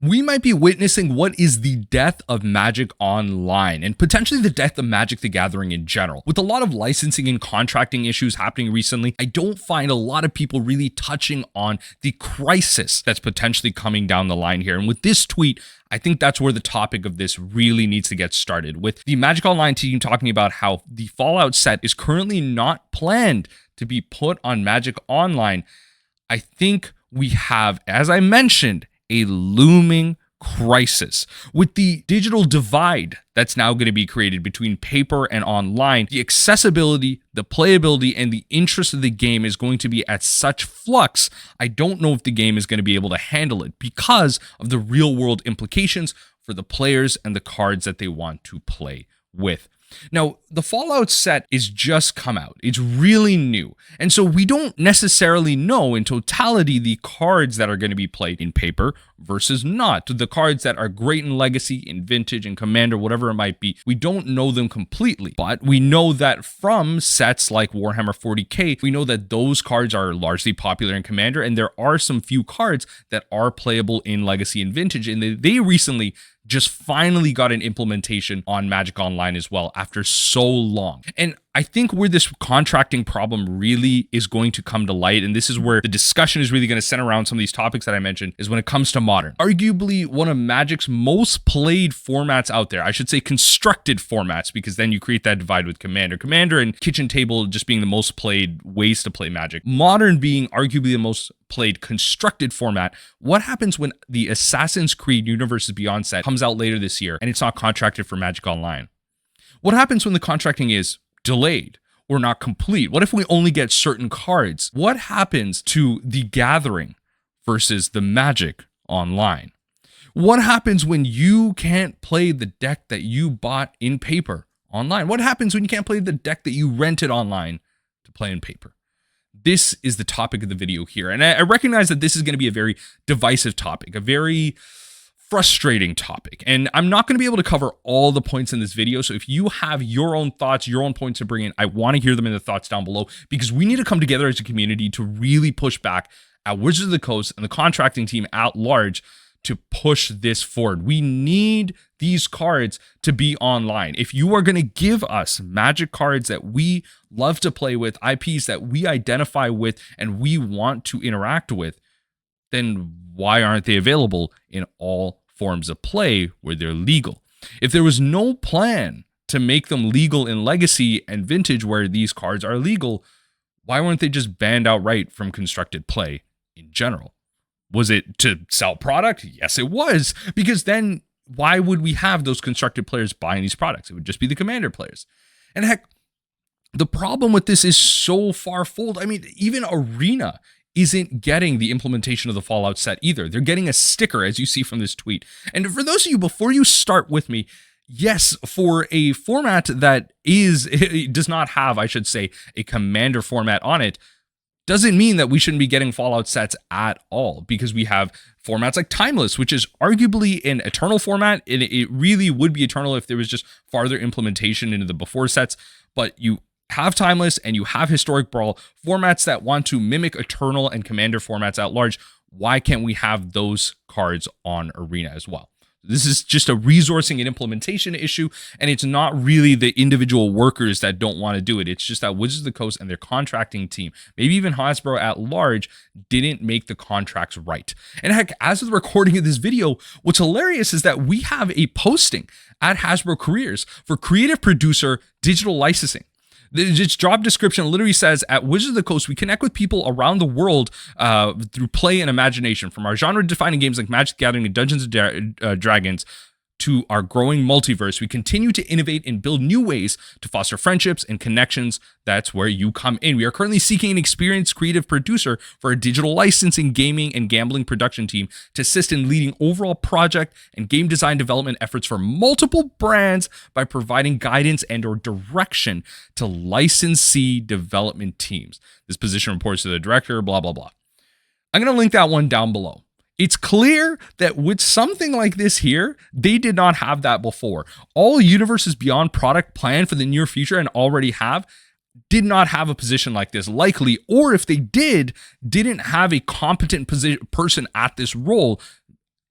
We might be witnessing what is the death of Magic Online and potentially the death of Magic the Gathering in general. With a lot of licensing and contracting issues happening recently, I don't find a lot of people really touching on the crisis that's potentially coming down the line here. And with this tweet, I think that's where the topic of this really needs to get started, with the Magic Online team talking about how the Fallout set is currently not planned to be put on Magic Online. I think we have, as I mentioned, a looming crisis. With the digital divide that's now going to be created between paper and online, the accessibility, the playability, and the interest of the game is going to be at such flux. I don't know if the game is going to be able to handle it because of the real world implications for the players and the cards that they want to play with. Now, the Fallout set is just come out. It's really new. And so we don't necessarily know in totality the cards that are going to be played in paper versus not. The cards that are great in Legacy, in Vintage, in Commander, whatever it might be, we don't know them completely. But we know that from sets like Warhammer 40k, we know that those cards are largely popular in Commander, and there are some few cards that are playable in Legacy and Vintage, and they recently just finally got an implementation on Magic Online as well after so long. And I think where this contracting problem really is going to come to light, and this is where the discussion is really going to center around some of these topics that I mentioned, is when it comes to Modern. Arguably one of Magic's most played formats out there. I should say constructed formats, because then you create that divide with Commander. Commander and Kitchen Table just being the most played ways to play Magic. Modern being arguably the most played constructed format. What happens when the Assassin's Creed Universes Beyond set comes out later this year and it's not contracted for Magic Online? What happens when the contracting is delayed or not complete? What if we only get certain cards? What happens to the Gathering versus the Magic Online? What happens when you can't play the deck that you bought in paper online? What happens when you can't play the deck that you rented online to play in paper? This is the topic of the video here. And I recognize that this is going to be a very divisive topic, a very frustrating topic. And I'm not going to be able to cover all the points in this video. So if you have your own thoughts, your own points to bring in, I want to hear them in the thoughts down below, because we need to come together as a community to really push back at Wizards of the Coast and the contracting team at large to push this forward. We need these cards to be online. If you are going to give us Magic cards that we love to play with, IPs that we identify with and we want to interact with, then why aren't they available in all forms of play where they're legal? If there was no plan to make them legal in Legacy and Vintage where these cards are legal, why weren't they just banned outright from constructed play in general? Was it to sell product? Yes, it was. Because then why would we have those constructed players buying these products? It would just be the Commander players. And heck, the problem with this is so far-fold. I mean, even Arena isn't getting the implementation of the Fallout set either. They're getting a sticker, as you see from this tweet. And for those of you, before you start with me, yes, for a format that does not have, I should say, a Commander format on it, doesn't mean that we shouldn't be getting Fallout sets at all, because we have formats like Timeless, which is arguably an Eternal format, and it really would be Eternal if there was just farther implementation into the before sets. But you have Timeless and you have Historic Brawl, formats that want to mimic Eternal and Commander formats at large. Why can't we have those cards on Arena as well? This is just a resourcing and implementation issue, and it's not really the individual workers that don't want to do it. It's just that Wizards of the Coast and their contracting team, maybe even Hasbro at large, didn't make the contracts right. And heck, as of the recording of this video, what's hilarious is that we have a posting at Hasbro Careers for creative producer digital licensing. Its job description literally says, at Wizards of the Coast, we connect with people around the world through play and imagination. From our genre-defining games like Magic the Gathering and Dungeons and Dragons to our growing multiverse, we continue to innovate and build new ways to foster friendships and connections. That's where you come in. We are currently seeking an experienced creative producer for a digital licensing, gaming, and gambling production team to assist in leading overall project and game design development efforts for multiple brands by providing guidance and or direction to licensee development teams. This position reports to the director, blah, blah, blah. I'm going to link that one down below. It's clear that with something like this here, they did not have that before. All Universes Beyond product planned for the near future and already did not have a position like this, likely, or if they didn't have a competent person at this role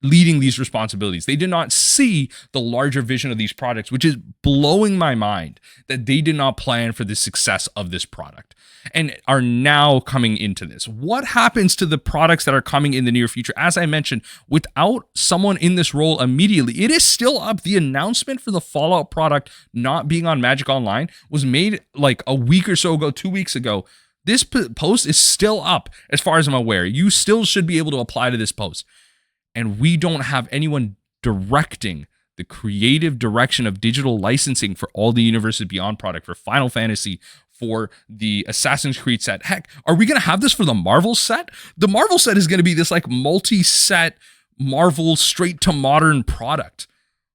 leading these responsibilities. They did not see the larger vision of these products, which is blowing my mind that they did not plan for the success of this product and are now coming into this. What happens to the products that are coming in the near future? As I mentioned, without someone in this role immediately, it is still up. The announcement for the Fallout product not being on Magic Online was made like a week or so ago, 2 weeks ago. This post is still up as far as I'm aware. You still should be able to apply to this post. And we don't have anyone directing the creative direction of digital licensing for all the Universes Beyond product, for Final Fantasy, for the Assassin's Creed set. Heck, are we going to have this for the Marvel set? The Marvel set is going to be this like multi-set Marvel straight to modern product.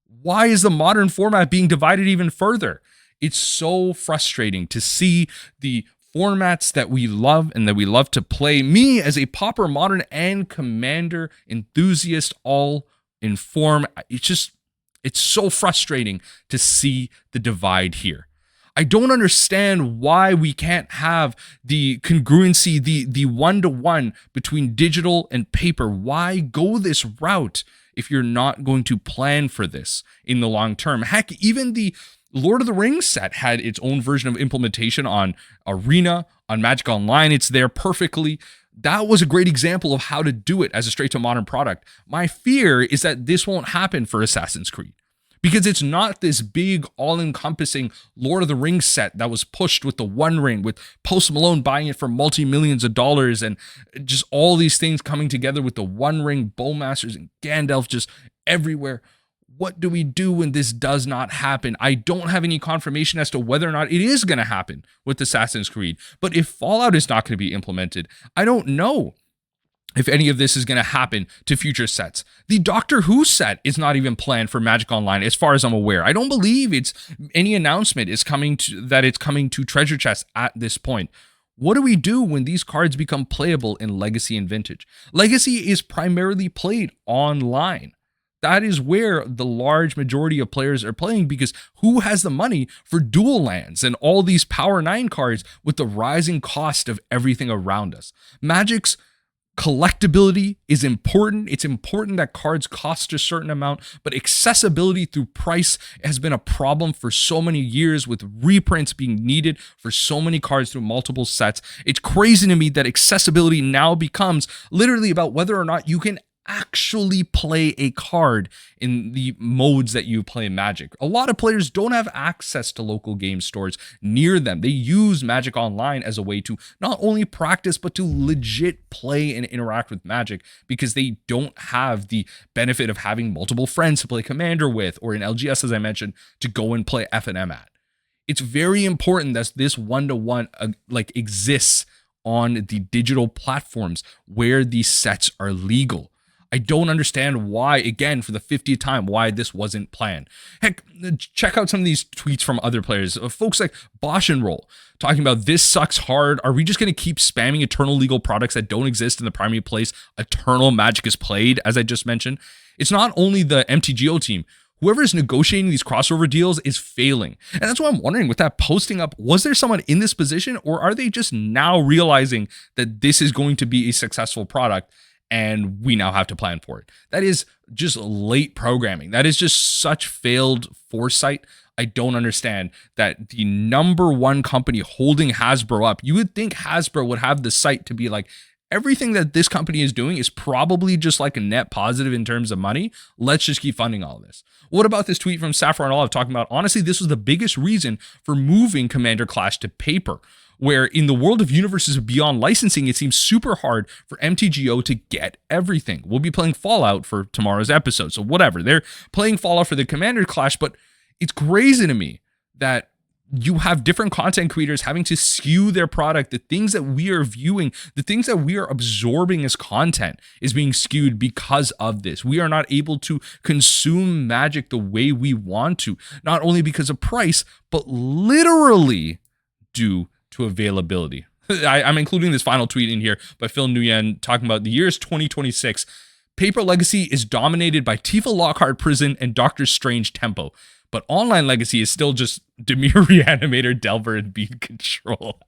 Why is the modern format being divided even further? It's so frustrating to see the formats that we love and that we love to play. Me as a Pauper Modern and Commander enthusiast all inform. It's so frustrating to see the divide here. I don't understand why we can't have the congruency, the one-to-one between digital and paper. Why go this route if you're not going to plan for this in the long term? Heck, even the Lord of the Rings set had its own version of implementation on Arena, on Magic Online. It's there perfectly. That was a great example of how to do it as a straight to modern product. My fear is that this won't happen for Assassin's Creed because it's not this big all-encompassing Lord of the Rings set that was pushed with the One Ring, with Post Malone buying it for multi-millions of dollars and just all these things coming together with the One Ring, Bowmasters, and Gandalf just everywhere. What do we do when this does not happen? I don't have any confirmation as to whether or not it is going to happen with Assassin's Creed. But if Fallout is not going to be implemented, I don't know if any of this is going to happen to future sets. The Doctor Who set is not even planned for Magic Online as far as I'm aware. I don't believe any announcement is coming to Treasure Chest at this point. What do we do when these cards become playable in Legacy and Vintage? Legacy is primarily played online. That is where the large majority of players are playing because who has the money for dual lands and all these Power 9 cards with the rising cost of everything around us? Magic's collectability is important. It's important that cards cost a certain amount, but accessibility through price has been a problem for so many years with reprints being needed for so many cards through multiple sets. It's crazy to me that accessibility now becomes literally about whether or not you can actually play a card in the modes that you play Magic. A lot of players don't have access to local game stores near them. They use Magic Online as a way to not only practice, but to legit play and interact with Magic because they don't have the benefit of having multiple friends to play Commander with, or in LGS, as I mentioned, to go and play F&M at. It's very important that this one-to-one exists on the digital platforms where these sets are legal. I don't understand why, again, for the 50th time, why this wasn't planned. Heck, check out some of these tweets from other players. Folks like Bosch and Roll talking about this sucks hard. Are we just going to keep spamming eternal legal products that don't exist in the primary place eternal Magic is played, as I just mentioned? It's not only the MTGO team. Whoever is negotiating these crossover deals is failing. And that's why I'm wondering, with that posting up, was there someone in this position, or are they just now realizing that this is going to be a successful product and we now have to plan for it? That is just late programming. That is just such failed foresight. I don't understand that the number one company holding Hasbro up, you would think Hasbro would have the sight to be like, everything that this company is doing is probably just like a net positive in terms of money. Let's just keep funding all this. What about this tweet from Saffron Olive talking about, honestly, this was the biggest reason for moving Commander Clash to paper, where in the world of Universes Beyond licensing, it seems super hard for MTGO to get everything. We'll be playing Fallout for tomorrow's episode, so whatever. They're playing Fallout for the Commander Clash, but it's crazy to me that you have different content creators having to skew their product. The things that we are viewing, the things that we are absorbing as content is being skewed because of this. We are not able to consume Magic the way we want to, not only because of price, but literally due to availability. I'm including this final tweet in here by Phil Nguyen talking about the year's 2026. Paper Legacy is dominated by Tifa Lockhart Prison and Doctor Strange Tempo. But online Legacy is still just Demir Reanimator, Delver, and Beat Control.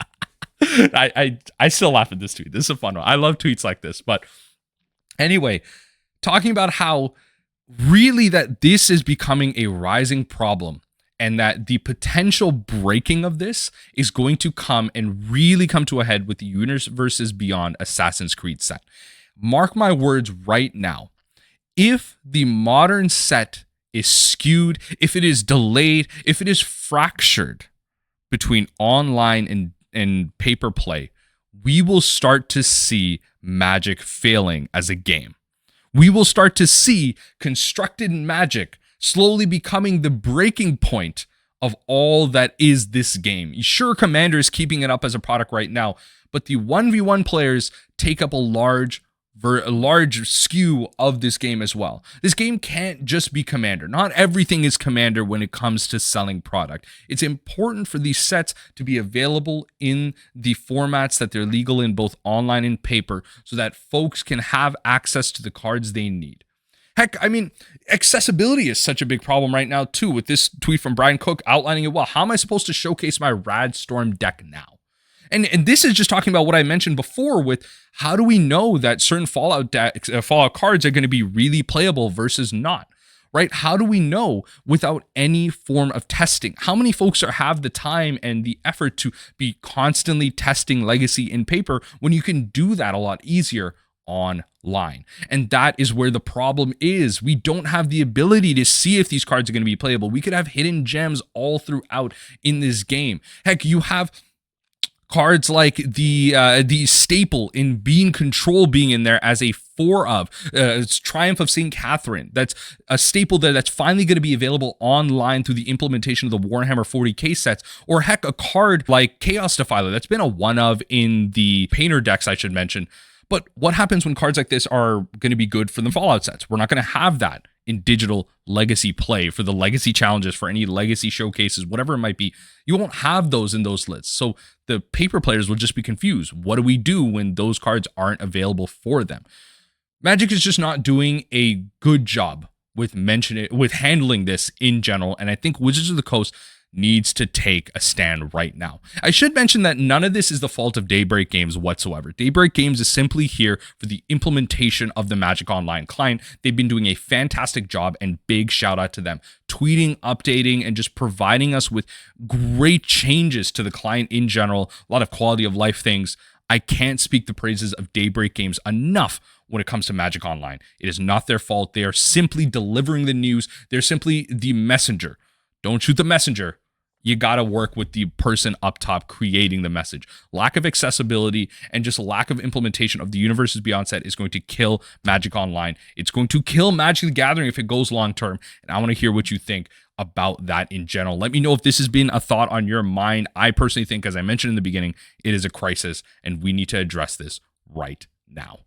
I still laugh at this tweet. This is a fun one. I love tweets like this. But anyway, talking about how really that this is becoming a rising problem and that the potential breaking of this is going to come and really come to a head with the Universes Beyond Assassin's Creed set. Mark my words right now. If the modern set is skewed, if it is delayed, if it is fractured between online and paper play, we will start to see Magic failing as a game. We will start to see constructed Magic slowly becoming the breaking point of all that is this game. Sure, Commander is keeping it up as a product right now, but the 1v1 players take up a large skew of this game as well. This game can't just be Commander. Not everything is Commander when it comes to selling product. It's important for these sets to be available in the formats that they're legal in, both online and paper, so that folks can have access to the cards they need. Heck, I mean, accessibility is such a big problem right now too, with this tweet from Brian Cook outlining it well. How am I supposed to showcase my Rad Storm deck now? And this is just talking about what I mentioned before with how do we know that certain Fallout cards are going to be really playable versus not, right? How do we know without any form of testing? How many folks have the time and the effort to be constantly testing Legacy in paper when you can do that a lot easier online? And that is where the problem is. We don't have the ability to see if these cards are going to be playable. We could have hidden gems all throughout in this game. Heck, you have cards like the staple in Being Control being in there as a 4-of. It's Triumph of St. Catherine. That's a staple there that's finally going to be available online through the implementation of the Warhammer 40k sets. Or heck, a card like Chaos Defiler that's been a 1-of in the Painter decks, I should mention. But what happens when cards like this are going to be good for the Fallout sets? We're not going to have that in digital Legacy play for the Legacy challenges, for any Legacy showcases, whatever it might be. You won't have those in those lists. So the paper players will just be confused. What do we do when those cards aren't available for them? Magic is just not doing a good job with handling this in general. And I think Wizards of the Coast needs to take a stand right now. I should mention that none of this is the fault of Daybreak Games whatsoever. Daybreak Games is simply here for the implementation of the Magic Online client. They've been doing a fantastic job, and big shout out to them. Tweeting, updating, and just providing us with great changes to the client in general, a lot of quality of life things. I can't speak the praises of Daybreak Games enough when it comes to Magic Online. It is not their fault. They are simply delivering the news. They're simply the messenger. Don't shoot the messenger. You got to work with the person up top creating the message. Lack of accessibility and just lack of implementation of the Universes Beyond set is going to kill Magic Online. It's going to kill Magic the Gathering if it goes long term. And I want to hear what you think about that in general. Let me know if this has been a thought on your mind. I personally think, as I mentioned in the beginning, it is a crisis and we need to address this right now.